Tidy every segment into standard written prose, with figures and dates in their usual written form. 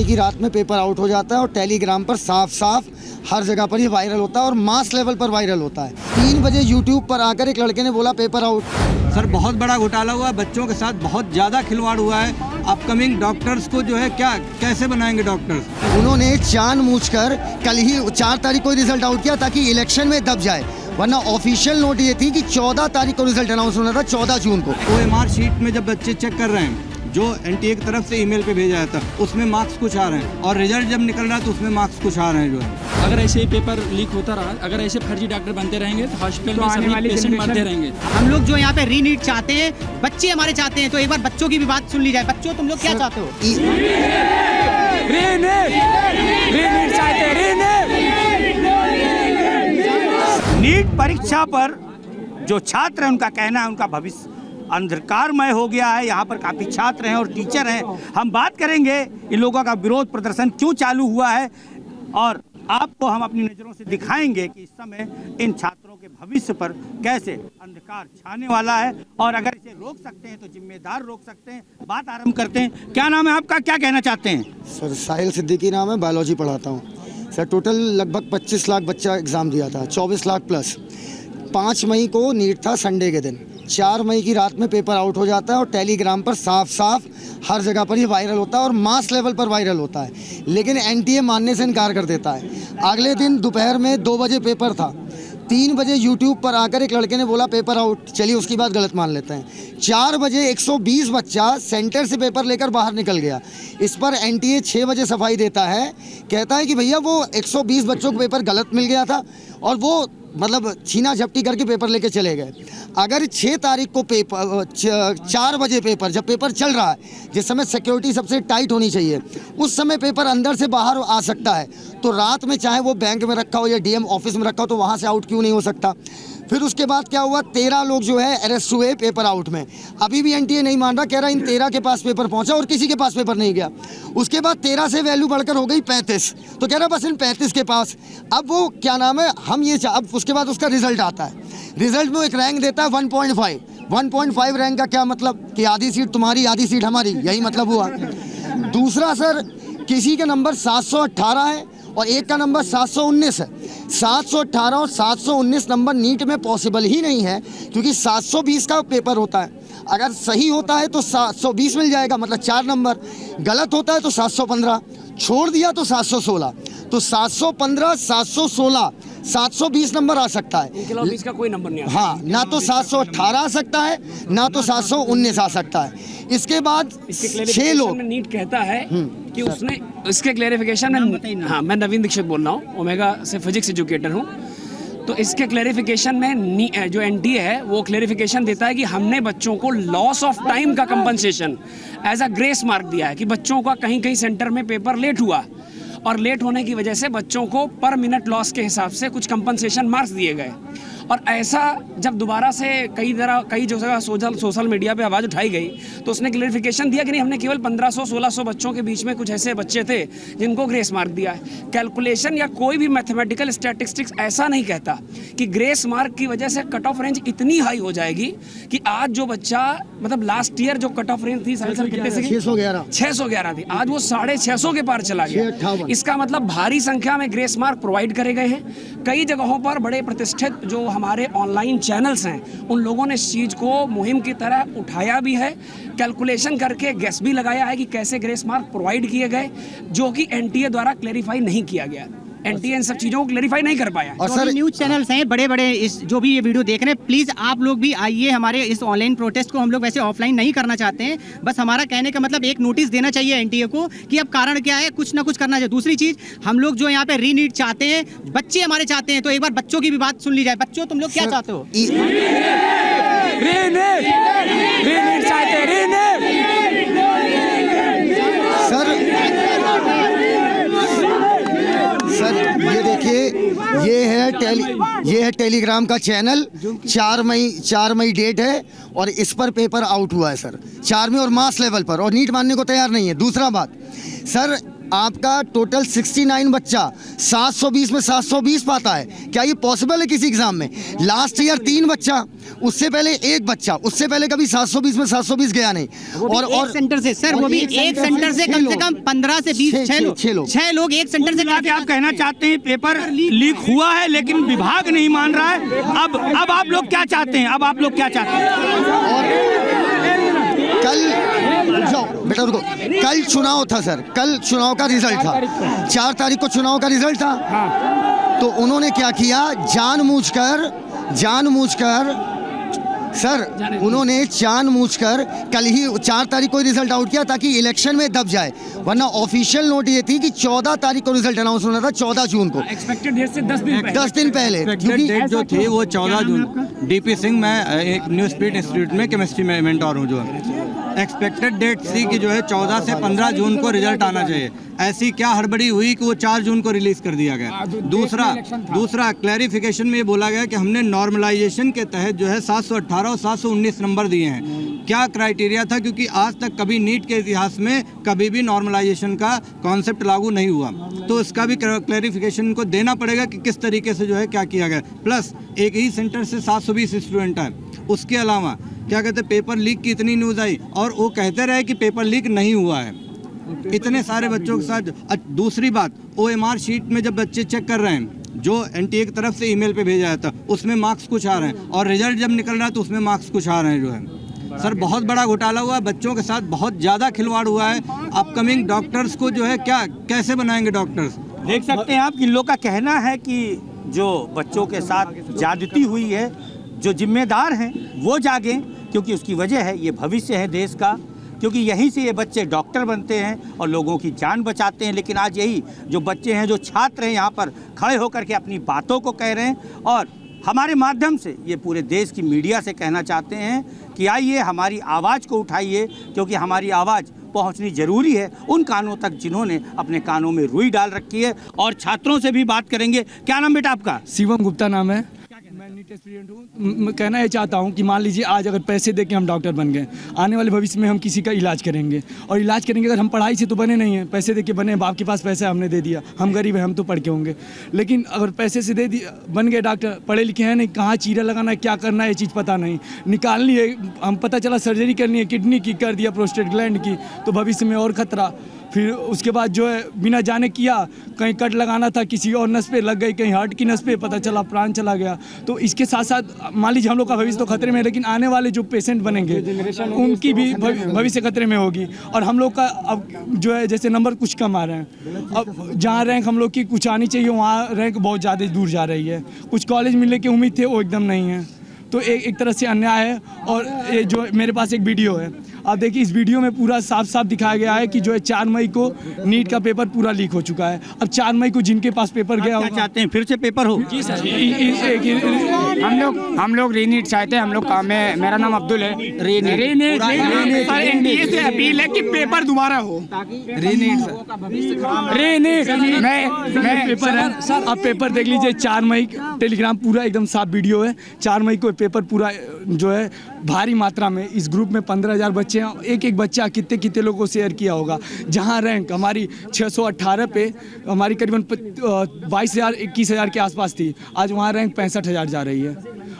मई की रात में पेपर आउट हो जाता है और टेलीग्राम पर साफ साफ हर जगह पर ये वायरल होता है और मास लेवल पर वायरल होता है। 3 बजे यूट्यूब पर आकर एक लड़के ने बोला पेपर आउट। सर बहुत बड़ा घोटाला हुआ, बच्चों के साथ बहुत ज़्यादा खिलवाड़ हुआ है। अपकमिंग डॉक्टर्स को जो है क्या कैसे बनाएंगे डॉक्टर्स? उन्होंने जानबूझकर कल ही 4 तारीख को रिजल्ट आउट किया ताकि इलेक्शन में दब जाए, वरना ऑफिशियल नोट ये थी कि 14 तारीख को रिजल्ट अनाउंस होना था, 14 जून को। OMR शीट में जब बच्चे चेक कर रहे हैं, जो NTA की तरफ से ईमेल पे भेजा जाता है, उसमें मार्क्स कुछ आ रहे हैं और रिजल्ट जब निकल रहा है तो उसमें मार्क्स कुछ आ रहे हैं जो है। अगर ऐसे ही पेपर लीक होता रहा, अगर ऐसे फर्जी डॉक्टर बनते रहेंगे तो हॉस्पिटल में सभी पेशेंट मरते रहेंगे। हम लोग जो यहाँ पे रीनीट चाहते हैं, बच्चे हमारे चाहते हैं, तो एक बार बच्चों की भी बात सुन ली जाए। बच्चों, तुम लोग क्या चाहते हो? नीट परीक्षा पर जो छात्र हैं उनका कहना है उनका भविष्य अंधकारमय हो गया है। यहाँ पर काफ़ी छात्र हैं और टीचर हैं। हम बात करेंगे इन लोगों का विरोध प्रदर्शन क्यों चालू हुआ है और आपको हम अपनी नज़रों से दिखाएंगे कि इस समय इन छात्रों के भविष्य पर कैसे अंधकार छाने वाला है और अगर इसे रोक सकते हैं तो जिम्मेदार रोक सकते हैं। बात आरंभ करते हैं। क्या नाम है आपका, क्या कहना चाहते हैं? सर साहिल सिद्दीकी नाम है, बायोलॉजी पढ़ाता हूँ सर। टोटल लगभग 25 लाख बच्चा एग्ज़ाम दिया था, 24 लाख प्लस। 5 मई को नीट था, संडे के दिन। 4 मई की रात में पेपर आउट हो जाता है और टेलीग्राम पर साफ साफ हर जगह पर ये वायरल होता है और मास लेवल पर वायरल होता है, लेकिन NTA मानने से इनकार कर देता है। अगले दिन दोपहर में 2 बजे पेपर था। 3 बजे यूट्यूब पर आकर एक लड़के ने बोला पेपर आउट, चलिए उसकी बात गलत मान लेते हैं। 4 बजे 120 बच्चा सेंटर से पेपर लेकर बाहर निकल गया। इस पर NTA 6 बजे सफाई देता है, कहता है कि भैया वो 120 बच्चों को पेपर गलत मिल गया था और वो मतलब छीना झपटी करके पेपर लेके चले गए। अगर 6 तारीख को पेपर 4 बजे पेपर, जब पेपर चल रहा है, जिस समय सिक्योरिटी सबसे टाइट होनी चाहिए, उस समय पेपर अंदर से बाहर आ सकता है, तो रात में चाहे वो बैंक में रखा हो या DM ऑफिस में रखा हो तो वहाँ से आउट क्यों नहीं हो सकता? फिर उसके बाद क्या हुआ, 13 लोग जो है अरेस्ट हुए पेपर आउट में। अभी भी NTA नहीं मान रहा, कह रहा इन 13 के पास पेपर पहुंचा और किसी के पास पेपर नहीं गया। उसके बाद 13 से वैल्यू बढ़कर हो गई 35, तो कह रहा बस इन 35 के पास। अब वो क्या नाम है, हम ये अब उसके बाद उसका रिजल्ट आता है। रिजल्ट में वो एक रैंक देता है 1.5। 1.5 रैंक का क्या मतलब कि आधी सीट तुम्हारी आधी सीट हमारी, यही मतलब हुआ। दूसरा सर, किसी का नंबर 718 है और एक का नंबर 719 है। 718 और 719 नंबर नीट में पॉसिबल ही नहीं है, क्योंकि 720 का पेपर होता है। अगर सही होता है तो 720 मिल जाएगा, मतलब 4 नंबर। गलत होता है तो 715, छोड़ दिया तो 716, तो 715, 716, 720 नंबर आ सकता है। इसका कोई नंबर नहीं। हाँ, ना तो 718 आ सकता है, ना तो 719 आ सकता है। इसके बाद 6 लोग नीट कहता है कि उसने इसके क्लेरिफिकेशन में, हाँ मैं नवीन दीक्षित बोल रहा हूँ, ओमेगा से फिजिक्स एजुकेटर हूँ। तो इसके क्लेरिफिकेशन में जो NTA है वो क्लेरिफिकेशन देता है कि हमने बच्चों को लॉस ऑफ टाइम का compensation as a grace mark दिया है कि बच्चों का कहीं कहीं सेंटर में पेपर लेट हुआ और लेट होने की वजह से बच्चों को पर मिनट लॉस के हिसाब से कुछ कंपनसेशन मार्क्स दिए गए। और ऐसा जब दोबारा से कई जगह सोशल मीडिया पे आवाज़ उठाई गई तो उसने क्लेरिफिकेशन दिया कि नहीं, हमने केवल 1500-1600 बच्चों के बीच में कुछ ऐसे बच्चे थे जिनको ग्रेस मार्क दिया है। कैलकुलेशन या कोई भी मैथमेटिकल स्टैटिस्टिक्स ऐसा नहीं कहता कि ग्रेस मार्क की वजह से कट ऑफ रेंज इतनी हाई हो जाएगी कि आज जो बच्चा, मतलब लास्ट ईयर जो कट ऑफ रेंज थी 611 थी, आज वो 650 के पार चला गया। इसका मतलब भारी संख्या में ग्रेस मार्क प्रोवाइड करे गए हैं। कई जगहों पर बड़े प्रतिष्ठित जो हमारे ऑनलाइन चैनल्स हैं, उन लोगों ने इस चीज़ को मुहिम की तरह उठाया भी है, कैलकुलेशन करके गेस भी लगाया है कि कैसे ग्रेस मार्क प्रोवाइड किए गए, जो कि NTA द्वारा क्लेरिफाई नहीं किया गया। NTA इन सब चीज़ों को क्लेरिफाई नहीं कर पाया। और सर, न्यूज़ चैनल्स हैं बड़े बड़े, इस जो भी ये वीडियो देख रहे हैं, प्लीज़ आप लोग भी आइए। हमारे इस ऑनलाइन प्रोटेस्ट को हम लोग वैसे ऑफलाइन नहीं करना चाहते हैं, बस हमारा कहने का मतलब एक नोटिस देना चाहिए NTA को कि अब कारण क्या है, कुछ ना कुछ करना चाहिए। दूसरी चीज़, हम लोग जो यहाँ पे रीनीट चाहते हैं, बच्चे हमारे चाहते हैं, तो एक बार बच्चों की भी बात सुन ली जाए। बच्चों, तुम लोग क्या चाहते हो? सर ये देखिए, ये है टेलीग्राम का चैनल। 4 मई डेट है और इस पर पेपर आउट हुआ है सर, 4 में और मास लेवल पर, और नीट मानने को तैयार नहीं है। दूसरा बात सर, आपका टोटल 69 बच्चा 720 में 720 पाता है? क्या ये पॉसिबल है किसी एग्जाम में? लास्ट ईयर 3 बच्चा, उससे पहले 1 बच्चा, उससे पहले कभी 720 में 720 गया नहीं। और सेंटर से सर, वो भी एक सेंटर से कम 15 से 20 6 लोग एक सेंटर से। आप कहना चाहते हैं पेपर लीक हुआ है लेकिन विभाग नहीं मान रहा है। अब आप लोग क्या चाहते हैं? अब आप लोग क्या चाहते हैं? कल जाओ बेटा रुको, कल चुनाव था सर, कल चुनाव का रिजल्ट था, 4 तारीख को चुनाव का रिजल्ट था। तो उन्होंने क्या किया, जानबूझकर सर, उन्होंने जानबूझकर कल ही 4 तारीख को रिजल्ट आउट किया ताकि इलेक्शन में दब जाए, वरना ऑफिशियल नोट ये थी कि 14 तारीख को रिजल्ट अनाउंस होना था, 14 जून को। एक्सपेक्टेड डेट से 10 दिन पहले क्योंकि डेट जो थी वो 14 जून। डीपी सिंह, मैं एक न्यू स्पीड इंस्टीट्यूट में केमिस्ट्री में मेंटोर हूँ। जो एक्सपेक्टेड डेट थी कि जो है 14 से 15 जून को रिजल्ट आना चाहिए। ऐसी क्या हड़बड़ी हुई कि वो 4 जून को रिलीज कर दिया गया। दूसरा क्लैरिफिकेशन में ये बोला गया कि हमने नॉर्मलाइजेशन के तहत जो है 718 और 719 नंबर दिए हैं। क्या क्राइटेरिया था? क्योंकि आज तक कभी नीट के इतिहास में कभी भी नॉर्मलाइजेशन का कॉन्सेप्ट लागू नहीं हुआ, तो इसका भी क्लैरिफिकेशन को देना पड़ेगा कि किस तरीके से जो है क्या किया गया। प्लस एक ही सेंटर से 720 स्टूडेंट है। उसके अलावा क्या कहते हैं, पेपर लीक की इतनी न्यूज़ आई और वो कहते रहे कि पेपर लीक नहीं हुआ है इतने सारे बच्चों के साथ। दूसरी बात, OMR शीट में जब बच्चे चेक कर रहे हैं, जो NTA की तरफ से ईमेल पे भेजा जाता है, उसमें मार्क्स कुछ आ रहे हैं, और रिजल्ट जब निकल रहा है तो उसमें मार्क्स कुछ आ रहे हैं। जो है सर, बहुत बड़ा घोटाला हुआ है, बच्चों के साथ बहुत ज़्यादा खिलवाड़ हुआ है। अपकमिंग डॉक्टर्स को जो है कैसे बनाएंगे डॉक्टर्स? देख सकते हैं आप कि इन लोग का कहना है कि जो बच्चों के साथ ज्यादती हुई है, जो जिम्मेदार हैं वो जागें, क्योंकि उसकी वजह है ये भविष्य है देश का, क्योंकि यहीं से ये बच्चे डॉक्टर बनते हैं और लोगों की जान बचाते हैं। लेकिन आज यही जो बच्चे हैं, जो छात्र हैं, यहाँ पर खड़े होकर के अपनी बातों को कह रहे हैं और हमारे माध्यम से ये पूरे देश की मीडिया से कहना चाहते हैं कि आइए हमारी आवाज़ को उठाइए, क्योंकि हमारी आवाज़ पहुंचनी जरूरी है उन कानों तक जिन्होंने अपने कानों में रुई डाल रखी है। और छात्रों से भी बात करेंगे। क्या नाम बेटा आपका? शिवम गुप्ता नाम है। मैं नीट एस्पिरेंट हूँ। मैं कहना ये चाहता हूँ कि मान लीजिए आज अगर पैसे दे के हम डॉक्टर बन गए, आने वाले भविष्य में हम किसी का इलाज करेंगे, और इलाज करेंगे अगर हम पढ़ाई से तो बने नहीं हैं, पैसे दे के बने, बाप के पास पैसा हमने दे दिया, हम गरीब हैं, हम तो पढ़ के होंगे। लेकिन अगर पैसे से दे दिया, बन गए डॉक्टर, पढ़े लिखे हैं नहीं, कहाँ चीरा लगाना है, क्या करना है, ये चीज़ पता नहीं, निकालनी है, हम पता चला सर्जरी करनी है, किडनी की कर दिया, प्रोस्टेट ग्लैंड की, तो भविष्य में और खतरा। फिर उसके बाद जो है बिना जाने किया, कहीं कट लगाना था किसी और नस पे लग गई, कहीं हार्ट की नस पे, पता चला प्राण चला गया। तो इसके साथ साथ मान लीजिए हम लोग का भविष्य तो खतरे में है, लेकिन आने वाले जो पेशेंट बनेंगे उनकी भी भविष्य खतरे में होगी। और हम लोग का अब जो है जैसे नंबर कुछ कम आ रहे हैं, अब जहाँ रैंक हम लोग की कुछ आनी चाहिए वहाँ रैंक बहुत ज़्यादा दूर जा रही है। कुछ कॉलेज मिलने की उम्मीद थे वो एकदम नहीं है, तो एक तरह से अन्याय है। और ये जो मेरे पास एक वीडियो है, आप देखिए, इस वीडियो में पूरा साफ साफ दिखाया गया है कि जो है 4 मई को नीट का पेपर पूरा लीक हो चुका है। अब 4 मई को जिनके पास पेपर गया, क्या चाहते हैं फिर से पेपर हो? जी सर, हम लोग रीनीट चाहते हैं। हम लोग का, मेरा नाम अब्दुल है। रीनीट एनडीए से अपील है कि पेपर दोबारा हो। पेपर है सर, आप पेपर देख लीजिए। 4 मई टेलीग्राम पूरा एकदम साफ वीडियो है। 4 मई को पेपर पूरा जो है भारी मात्रा में, इस ग्रुप में 15,000 बच्चे हैं, एक बच्चा कितने लोगों को शेयर किया होगा। जहां रैंक हमारी 618 पे हमारी करीबन 22,000 21,000 के आसपास थी, आज वहां रैंक 65,000 जा रही है।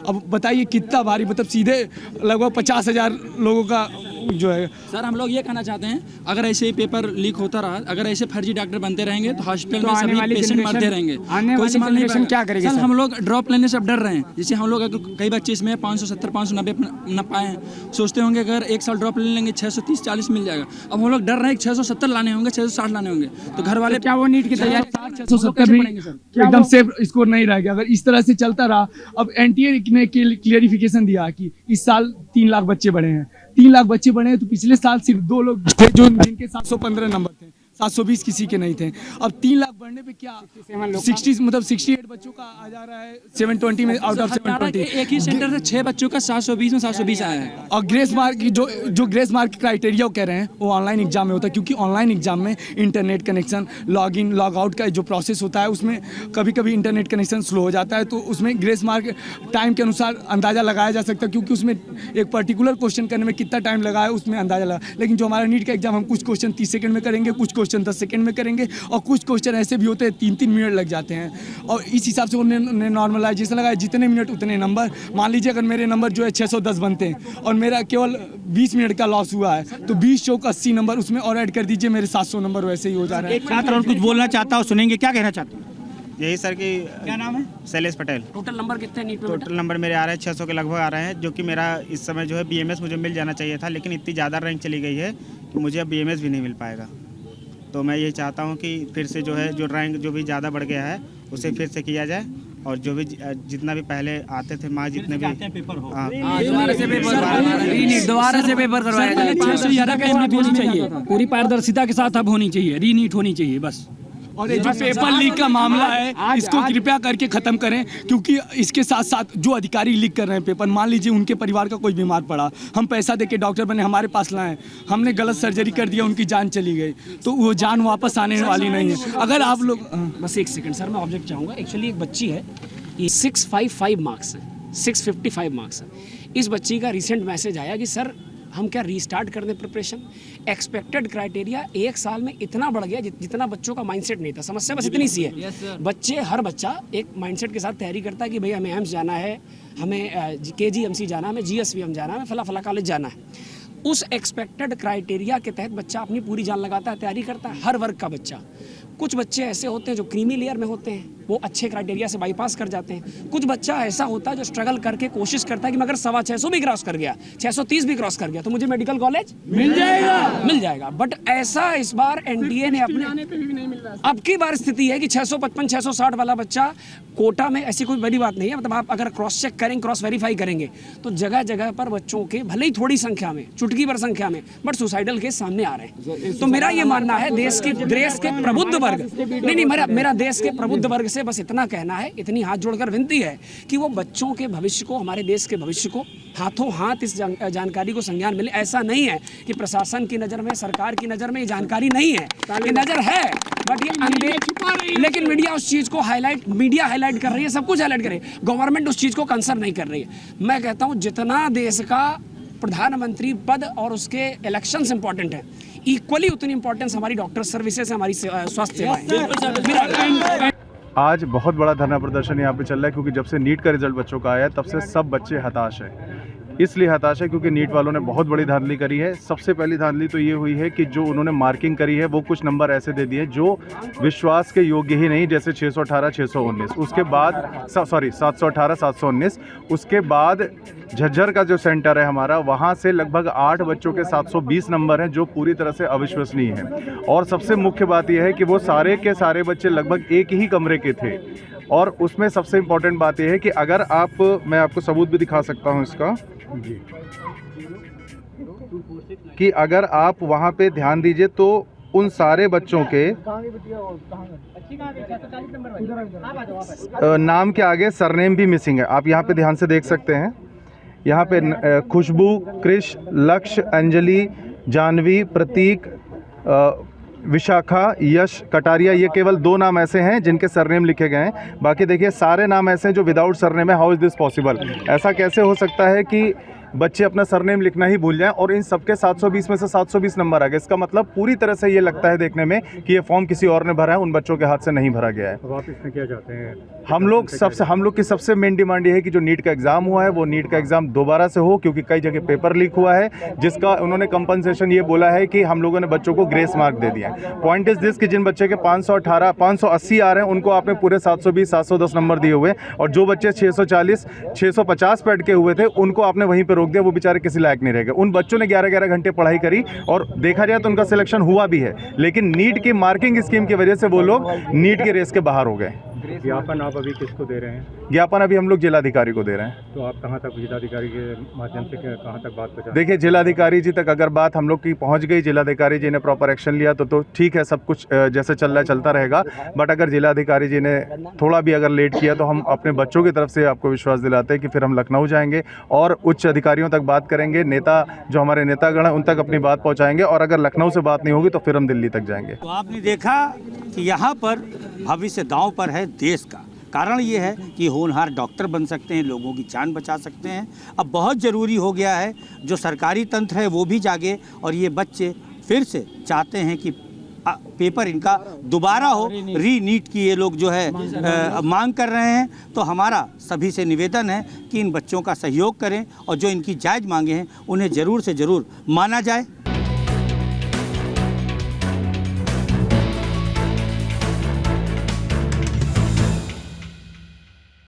अब बताइए कितना भारी, मतलब सीधे लगभग 50,000 लोगों का जो है। सर, हम लोग ये कहना चाहते हैं, अगर ऐसे ही पेपर लीक होता रहा, अगर ऐसे फर्जी डॉक्टर बनते रहेंगे तो हॉस्पिटल में सभी पेशेंट मरते रहेंगे, कोई संभाल नहीं पाएगा। क्या करेंगे सर? हम लोग ड्रॉप लेने से अब डर रहे हैं। जैसे हम लोग कई बच्चे इसमें 570 590 न पाए हैं, सोचते होंगे अगर 1 साल ड्रॉप ले लेंगे 630 40 मिल जाएगा। अब हम लोग डर रहे हैं 670 लाने होंगे, 660 लाने होंगे, तो घर वाले क्या वो नीट की तैयारी 670 भी एकदम सेफ स्कोर नहीं रह गया अगर इस तरह से चलता रहा। अब NTA ने क्लियरिफिकेशन दिया कि इस साल 3 लाख बच्चे बढ़े हैं। 3 लाख बच्चे बढ़े हैं, तो पिछले साल सिर्फ 2 लोग थे जो जिनके 715 नंबर थे, 720 किसी के नहीं थे। अब 3 लाख पढ़ने पे क्या 60 मतलब 68 बच्चों का आ जा रहा है 720 में आउट ऑफ 720। एक ही सेंटर से 6 बच्चों का 720 में 720 आया है। और ग्रेस मार्क जो ग्रेस मार्क क्राइटेरिया वो कह रहे हैं वो ऑनलाइन एग्जाम में होता है, क्योंकि ऑनलाइन एग्जाम में internet connection, log in log out का जो प्रोसेस होता है उसमें कभी कभी इंटरनेट कनेक्शन स्लो हो जाता है, तो उसमें ग्रेस मार्क टाइम के अनुसार अंदाज़ा लगाया जा सकता है, क्योंकि उसमें एक पर्टिकुलर क्वेश्चन करने में कितना टाइम लगा है उसमें अंदाज़ा लगा। लेकिन जो हमारा नीट का एग्जाम, हम कुछ क्वेश्चन 30 सेकंड में करेंगे, कुछ क्वेश्चन 10 सेकंड में करेंगे, और कुछ क्वेश्चन ऐसे भी होते हैं 3-3 मिनट लग जाते हैं, और इस हिसाब से उन्होंने नॉर्मलाइजेशन लगाया, जितने मिनट उतने नंबर। मान लीजिए अगर मेरे नंबर जो है 610 बनते हैं और मेरा केवल 20 मिनट का लॉस हुआ है, तो 20 चौक 80 नंबर उसमें और ऐड कर दीजिए, मेरे 700 नंबर वैसे ही हो जा रहा है। एक छात्र और कुछ बोलना चाहता हूँ, सुनेंगे, क्या कहना चाहते हैं? यही सर कि क्या नाम है? शैलेश पटेल। टोटल नंबर कितने नीट में? टोटल नंबर मेरे आ रहे हैं 600 के लगभग आ रहे हैं, जो कि मेरा इस समय जो है BMS मुझे मिल जाना चाहिए था, लेकिन इतनी ज़्यादा रैंक चली गई है कि मुझे अब BMS भी नहीं मिल पाएगा। तो मैं यही चाहता हूँ कि फिर से जो है जो रैंक जो भी ज़्यादा बढ़ गया है उसे फिर से किया जाए, और जो भी जितना भी पहले आते थे माँ जितने भी पेपर हो दोबारा से पेपर करवाया जाए, पूरी पारदर्शिता के साथ अब होनी चाहिए, रीनीट होनी चाहिए बस। और ये जो पेपर लीक का मामला है इसको कृपया करके ख़त्म करें, क्योंकि इसके साथ साथ जो अधिकारी लीक कर रहे हैं पेपर, मान लीजिए उनके परिवार का कोई बीमार पड़ा, हम पैसा देके डॉक्टर बने, हमारे पास लाएं, हमने गलत सर्जरी कर दिया, उनकी जान चली गई, तो वो जान वापस आने वाली नहीं है। अगर आप लोग बस एक सेकंड सर, मैं ऑब्जेक्ट चाहूँगा। एक्चुअली एक बच्ची है, ये 655 मार्क्स है, 655 मार्क्स है। इस बच्ची का रिसेंट मैसेज आया कि सर हम क्या रीस्टार्ट कर दें प्रिपरेशन। एक्सपेक्टेड क्राइटेरिया एक साल में इतना बढ़ गया जितना बच्चों का माइंडसेट नहीं था। समस्या बस इतनी सी है, हर बच्चा एक माइंडसेट के साथ तैयारी करता है कि भाई हमें एम्स जाना है, हमें KGMC जाना है, हमें GSVM जाना है, हमें फला फला कॉलेज जाना है। उस एक्सपेक्टेड क्राइटेरिया के तहत बच्चा अपनी पूरी जान लगाता है, तैयारी करता है, हर वर्ग का बच्चा। कुछ बच्चे ऐसे होते हैं जो क्रीमी लेयर में होते हैं, वो अच्छे क्राइटेरिया से बाईपास कर जाते हैं। कुछ बच्चा ऐसा होता है जो स्ट्रगल करके कोशिश करता है कि मैं अगर 650 भी क्रॉस कर गया, 630 भी क्रॉस कर गया, तो मुझे मेडिकल कॉलेज मिल जाएगा। बट ऐसा इस बार NDA ने अपने अब की बार स्थिति है कि 655 660 वाला बच्चा कोटा में, ऐसी कोई बड़ी बात नहीं है। मतलब आप अगर क्रॉस चेक करेंगे, क्रॉस वेरीफाई करेंगे, तो जगह जगह पर बच्चों के भले ही थोड़ी संख्या में, चुटकी भर संख्या में, बट सुसाइडल केस सामने आ रहे हैं। तो मेरा ये मानना है देश के प्रबुद्ध वर्ग, नहीं मेरा देश के प्रबुद्ध वर्ग से बस इतना कहना है, इतनी हाथ जोड़कर विनती है कि वो बच्चों के भविष्य को, हमारे देश के भविष्य को हाथों हाथ इस जानकारी को संज्ञान मिले। ऐसा नहीं है कि प्रशासन की नज़र में, सरकार की नज़र में ये जानकारी नहीं है, ये नज़र है, बट ये लेकिन मीडिया उस चीज़ को हाईलाइट कर रही है, सब कुछ हाईलाइट कर रही है, गवर्नमेंट उस चीज़ को कंसर्न नहीं कर रही है। मैं कहता हूँ जितना देश का प्रधानमंत्री पद और उसके इलेक्शंस इंपॉर्टेंट है, इक्वली उतनी इंपॉर्टेंस हमारी डॉक्टर सर्विसेज, हमारी स्वास्थ्य सेवाएं। आज बहुत बड़ा धरना प्रदर्शन यहाँ पे चल रहा है, क्योंकि जब से नीट का रिजल्ट बच्चों का आया तब से सब बच्चे हताश हैं। इसलिए हताश है क्योंकि नीट वालों ने बहुत बड़ी धांधली करी है। सबसे पहली धांधली तो ये हुई है कि जो उन्होंने मार्किंग करी है वो कुछ नंबर ऐसे दे दिए जो विश्वास के योग्य ही नहीं, जैसे 618 619, उसके बाद 718 719, उसके बाद झज्जर का जो सेंटर है हमारा, वहाँ से लगभग 8 बच्चों के 720 नंबर हैं जो पूरी तरह से अविश्वसनीय हैं। और सबसे मुख्य बात यह है कि वो सारे के सारे बच्चे लगभग एक ही कमरे के थे। और उसमें सबसे इम्पॉर्टेंट बात यह है कि अगर मैं आपको सबूत भी दिखा सकता हूँ इसका, कि अगर आप वहाँ पे ध्यान दीजिए तो उन सारे बच्चों के नाम के आगे सरनेम भी मिसिंग है। आप यहाँ पे ध्यान से देख सकते हैं, यहाँ पे खुशबू, कृष, लक्ष्य, अंजलि, जानवी, प्रतीक, विशाखा, यश, कटारिया, ये केवल 2 नाम ऐसे हैं जिनके सरनेम लिखे गए हैं। बाकी देखिए सारे नाम ऐसे हैं जो विदाउट सरनेम है। How is this possible? ऐसा कैसे हो सकता है कि बच्चे अपना सरनेम लिखना ही भूल जाएं और इन सबके 720 में से 720 नंबर आ गए? इसका मतलब पूरी तरह से ये लगता है देखने में कि ये फॉर्म किसी और ने भरा है, उन बच्चों के हाथ से नहीं भरा गया है। अब आप इसमें क्या चाहते हैं? हम लोग की सबसे मेन डिमांड ये है कि जो नीट का एग्ज़ाम हुआ है वो नीट का एग्ज़ाम दोबारा से हो, क्योंकि कई जगह पेपर लीक हुआ है, जिसका उन्होंने कंपनसेशन ये बोला है कि हम लोगों ने बच्चों को ग्रेस मार्क दे दिया है। पॉइंट इज दिस कि जिन बच्चे के 518 580 आ रहे हैं उनको आपने पूरे 720 710 नंबर दिए हुए, और जो बच्चे 640 650 पे अटके हुए थे उनको आपने वहीं पर रोक दिया। वो बेचारे किसी लायक नहीं रह गए। उन बच्चों ने 11-11 घंटे पढ़ाई करी और देखा जाए तो उनका सिलेक्शन हुआ भी है, लेकिन नीट की मार्किंग स्कीम की वजह से वो लोग नीट के रेस के बाहर हो गए। ज्ञापन आप अभी किसको दे रहे हैं? ज्ञापन अभी हम लोग जिलाधिकारी को दे रहे हैं। तो आप कहाँ तक जिलाधिकारी के माध्यम से कहाँ तक बात पहुँचा? देखिए, जिलाधिकारी जी तक अगर बात हम लोग की पहुंच गई, जिलाधिकारी जी ने प्रॉपर एक्शन लिया तो ठीक है, सब कुछ जैसे चल रहा है चलता रहेगा। बट अगर जिलाधिकारी जी ने थोड़ा भी अगर लेट किया तो हम अपने बच्चों की तरफ से आपको विश्वास दिलाते हैं कि फिर हम लखनऊ जाएंगे और उच्च अधिकारियों तक बात करेंगे, नेता जो हमारे नेतागण हैं उन तक अपनी बात पहुंचाएंगे, और अगर लखनऊ से बात नहीं होगी तो फिर हम दिल्ली तक जाएंगे। तो आपने देखा कि यहाँ पर भविष्य दांव पर है देश का। कारण ये है कि होनहार डॉक्टर बन सकते हैं, लोगों की जान बचा सकते हैं। अब बहुत ज़रूरी हो गया है जो सरकारी तंत्र है वो भी जागे, और ये बच्चे फिर से चाहते हैं कि पेपर इनका दोबारा हो, नीट की ये लोग जो है मांग कर रहे हैं। तो हमारा सभी से निवेदन है कि इन बच्चों का सहयोग करें और जो इनकी जायज़ मांगे हैं उन्हें ज़रूर से ज़रूर माना जाए।